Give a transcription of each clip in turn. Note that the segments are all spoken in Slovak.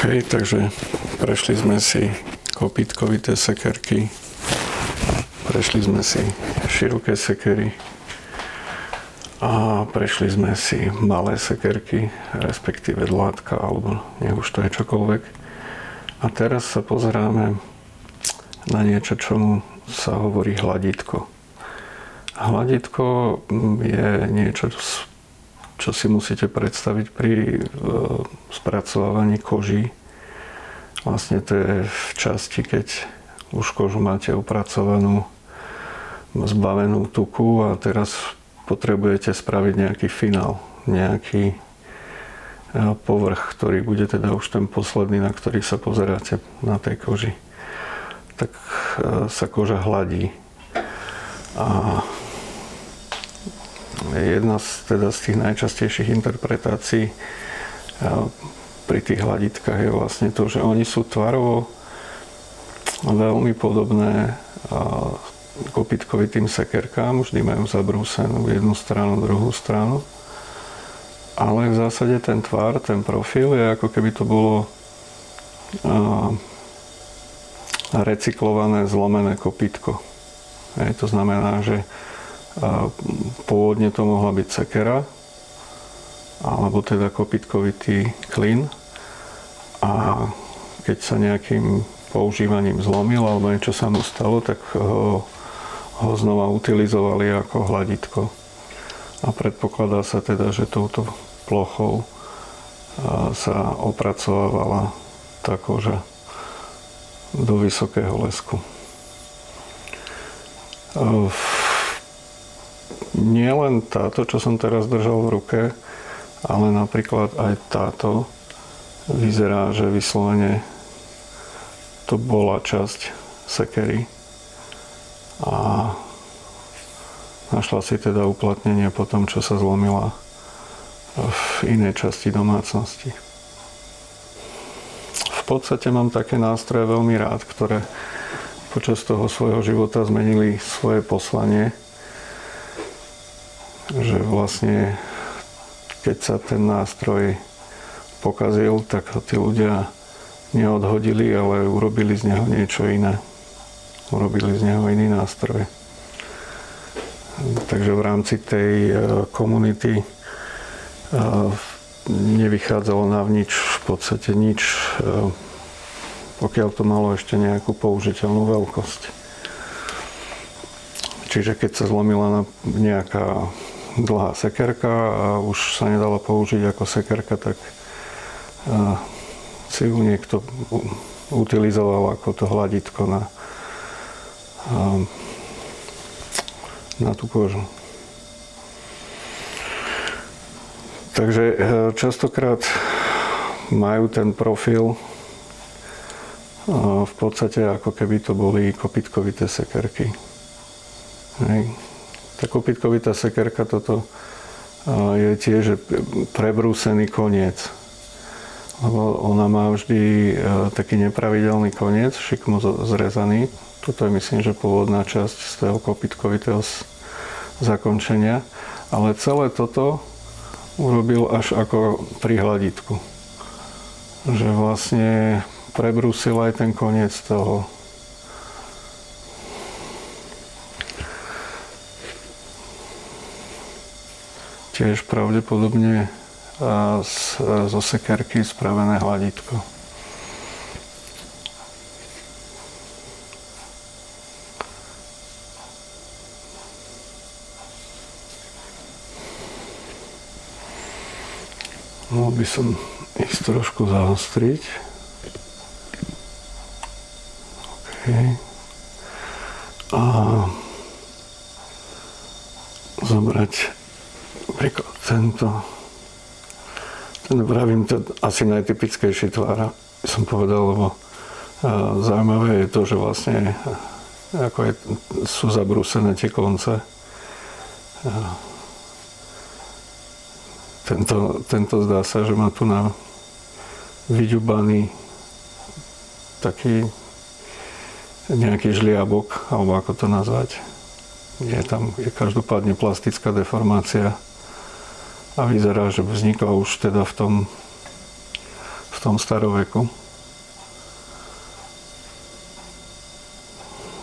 Takže prešli sme si kopýtkovité sekerky, prešli sme si široké sekery a prešli sme si malé sekerky, respektíve dlátka, alebo nech už to je čokoľvek. A teraz sa pozeráme na niečo, čomu sa hovorí hladítko. Hladítko je niečo, čo si musíte predstaviť pri spracovávaní koží. Vlastne to je v časti, keď už kožu máte upracovanú, zbavenú tuku a teraz potrebujete spraviť nejaký finál, nejaký povrch, ktorý bude teda už ten posledný, na ktorý sa pozeráte na tej koži. Tak sa koža hladí. A jedna z tých najčastejších interpretácií pri tých hladítkach je vlastne to, že oni sú tvarovo veľmi podobné kopýtkovitým sekerkám. Vždy majú zabrúsenú jednu stranu, druhú stranu. Ale v zásade ten tvar, ten profil je ako keby to bolo recyklované, zlomené kopýtko. To znamená, že pôvodne to mohla byť sekera, alebo teda kopýtkovitý klin. A keď sa nejakým používaním zlomil, alebo niečo sa mu stalo, tak ho znova utilizovali ako hladítko. A predpokladá sa teda, že touto plochou sa opracovávala tá koža do vysokého lesku. Nie len táto, čo som teraz držal v ruke, ale napríklad aj táto vyzerá, že vyslovene to bola časť sekery a našla si teda uplatnenie po tom, čo sa zlomila v inej časti domácnosti. V podstate mám také nástroje veľmi rád, ktoré počas toho svojho života zmenili svoje poslanie. Že vlastne, keď sa ten nástroj pokazil, tak ho tí ľudia neodhodili, ale urobili z neho niečo iné. Urobili z neho iný nástroj. Takže v rámci tej komunity nevychádzalo navnič v podstate nič, pokiaľ to malo ešte nejakú použiteľnú veľkosť. Čiže keď sa zlomila nejaká dlhá sekerka a už sa nedala použiť ako sekerka, tak si ju niekto utilizoval ako to hladítko na tú kožu. Takže častokrát majú ten profil v podstate ako keby to boli kopýtkovité sekerky. Hej. Tá kopýtkovitá sekerka, toto je tiež prebrúsený koniec. Lebo ona má vždy taký nepravidelný koniec, šikmo zrezaný. Toto je, myslím, že pôvodná časť z toho kopýtkovitého zakončenia. Ale celé toto urobil až ako pri hladítku. Že vlastne prebrúsil aj ten koniec toho. Tiež pravdepodobne zo sekerky spravené hladítko. Mohol by som ich trošku zaostriť. Okay. A zobrať napríklad ten vravím, to asi najtypickejší tvar, som povedal, lebo zaujímavé je to, že vlastne ako sú zabrúsené tie konce. Tento zdá sa, že má tu na vyďubaný taký nejaký žliabok, alebo ako to nazvať. Je každopádne plastická deformácia a vyzerá, že vznikla už teda v v tom staroveku.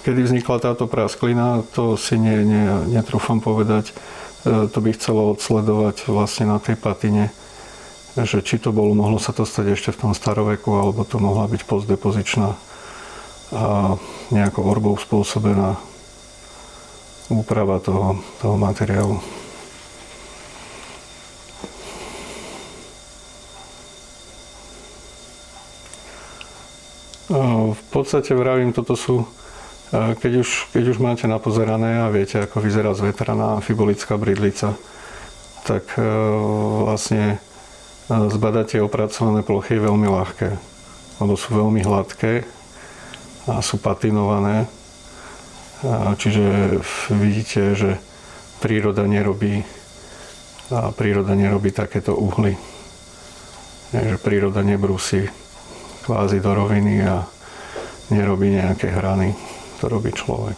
Kedy vznikla táto prasklina, to si netrúfam povedať. To by chcelo odsledovať vlastne na tej patine, že či to mohlo sa to stať ešte v tom staroveku, alebo to mohla byť postdepozičná a nejakou orbou spôsobená úprava toho materiálu. V podstate vravím, toto sú, keď už máte napozerané a viete, ako vyzerá zvetraná amfibolická bridlica, tak vlastne zbadať tie opracované plochy je veľmi ľahké, lebo sú veľmi hladké a sú patinované. Čiže vidíte, že príroda nerobí takéto uhly. Že príroda nebrúsi kvázi do roviny a nerobí nejaké hrany. To robí človek.